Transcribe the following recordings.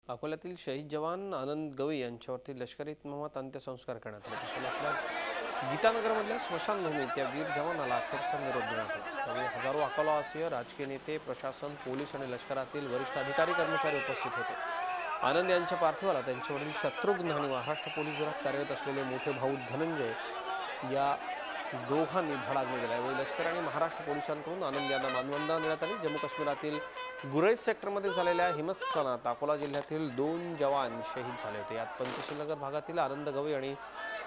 अकोल्यातील शहीद जवान आनंद गवई यांच्यावरती लष्करी इतमामात अंत्यसंस्कार करण्यात आले। अकोल्यातल्या गीतानगरमधल्या स्मशानभूमीत त्या वीर जवानाला अखेरचा निरोप देण्यात आला। त्यावेळी हजारो अकोलावासीय, राजकीय नेते, प्रशासन, पोलीस आणि लष्करातील वरिष्ठ अधिकारी कर्मचारी उपस्थित होते। आनंद यांच्या पार्थिवाला त्यांचे वडील शत्रुघ्न आणि महाराष्ट्र पोलीस दलात कार्यरत असलेले मोठे भाऊ धनंजय या दोघांनी भडागणी दिला। यावेळी लष्कर आणि महाराष्ट्र पोलिसांकडून आनंद यांना मानवंदना देण्यात आली। जम्मू काश्मीरातील गुरेज सेक्टरमध्ये झालेल्या हिमस्खलनात अकोला जिल्ह्यातील 2 जवान शहीद झाले होते। यात पंचशील नगर भागातील आनंद गवई आणि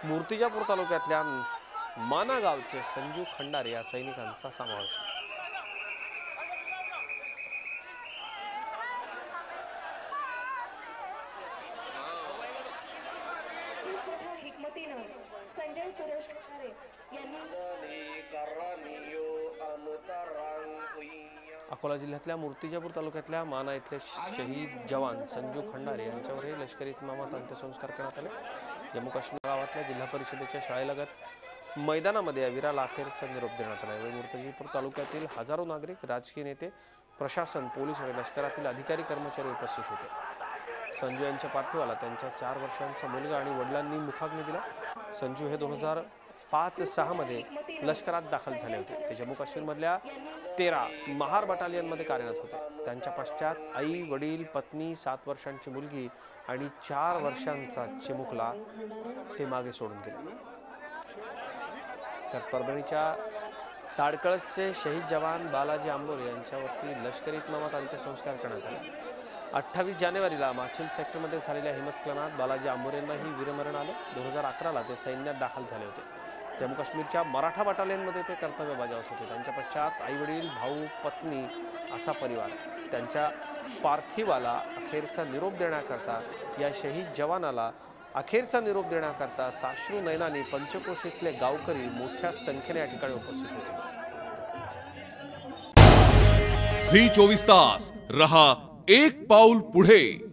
मूर्तिजापूर तालुक्यातल्या माना गावचे संजू खंडारे या सैनिकांचा समावेश आहे। संजय सुरेश यांनी अकोला जिल्ह्यातल्या मूर्तिजापूर तालुक्यातल्या माना इथले शहीद जवान संजू खंडारे यांच्यावरही लष्करी इतमामात अंत्यसंस्कार करण्यात आले। जम्मू काश्मीर गावातल्या जिल्हा परिषदेच्या शाळेलगत मैदानामध्ये या वीराला अखेरचा निरोप देण्यात आला। यावेळी मूर्तिजापूर तालुक्यातील हजारो नागरिक, राजकीय नेते, प्रशासन, पोलीस आणि लष्करातील अधिकारी कर्मचारी उपस्थित होते। संजू यांच्या पार्थिवाला त्यांच्या 4 वर्षांचा मुलगा आणि वडिलांनी मुखाग्नी दिला। संजू हे 2005-06 मध्ये लष्करात दाखल झाले होते। ते जम्मू काश्मीरमधल्या 13 महार बटालियनमध्ये कार्यरत होते। त्यांच्या पश्चात आई, वडील, पत्नी, 7 वर्षांची मुलगी आणि 4 वर्षांचा चिमुकला ते मागे सोडून गेले। तर परभणीच्या ताडकळसचे शहीद जवान बालाजी आंबोरे यांच्यावरती लष्करी इतमामात अंत्यसंस्कार करण्यात आले। 28 जानेवारीला माछिल सेक्टरमध्ये झालेल्या हिमस्खलनात बालाजी आंबोरेंनाही वीरमरण आले। 2011ला ते सैन्यात दाखल झाले होते। जम्मू काश्मीरच्या मराठा बटालियनमध्ये ते कर्तव्य बजावत होते। त्यांच्या पश्चात आईवडील, भाऊ, पत्नी असा परिवार त्यांच्या पार्थिवाला अखेरचा निरोप देण्याकरता, या शहीद जवानाला अखेरचा निरोप देण्याकरता साश्रू नयनांनी पंचक्रोशीतले गावकरी मोठ्या संख्येने या ठिकाणी उपस्थित होते। झी 24 तास रहा एक पाऊल पुढे।